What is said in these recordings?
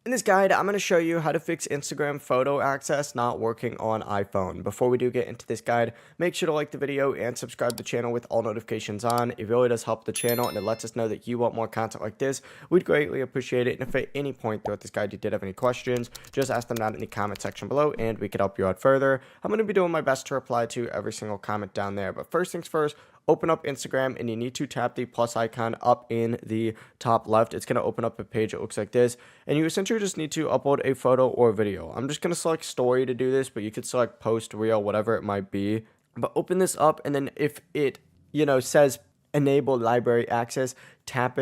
In this guide, I'm going to show you how to fix Instagram photo access not working on iPhone. Before we do get into this guide, make sure to like the video and subscribe to the channel with all notifications on. It really does help the channel and it lets us know that you want more content like this. We'd greatly appreciate it. And if at any point throughout this guide you did have any questions, just ask them down in the comment section below and we could help you out further. I'm going to be doing my best to reply to every single comment down there. But first things first, open up Instagram and you need to tap the plus icon up in the top left. It's going to open up a page that looks like this, and you essentially just need to upload a photo or video. I'm just going to select story to do this, but you could select post, reel, whatever it might be. But open this up, and then if it says enable library access, tap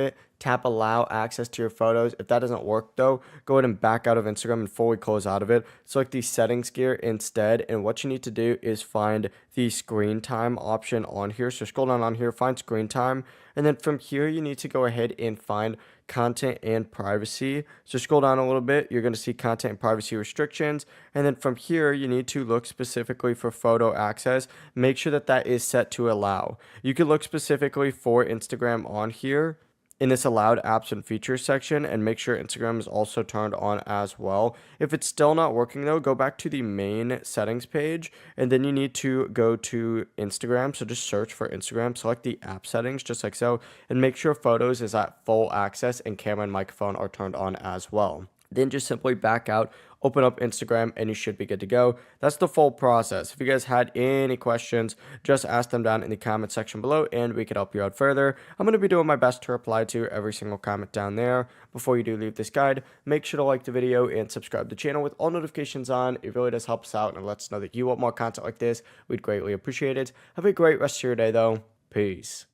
allow access to your photos. If that doesn't work though, go ahead and back out of Instagram and fully close out of it. Select the settings gear instead, and what you need to do is find the screen time option on here. So scroll down on here, find screen time, and then from here you need to go ahead and find content and privacy. So scroll down a little bit, you're going to see content and privacy restrictions, and then from here you need to look specifically for photo access. Make sure that that is set to allow. You can look specifically for Instagram on here in this allowed apps and features section, and make sure Instagram is also turned on as well. If it's still not working though, go back to the main settings page, and then you need to go to Instagram. So just search for Instagram, select the app settings just like so, and make sure photos is at full access and camera and microphone are turned on as well. Then just simply back out, open up Instagram, and you should be good to go. That's the full process. If you guys had any questions, just ask them down in the comment section below and we can help you out further. I'm going to be doing my best to reply to every single comment down there. Before you do leave this guide, make sure to like the video and subscribe to the channel with all notifications on. It really does help us out and lets us know that you want more content like this. We'd greatly appreciate it. Have a great rest of your day though. Peace.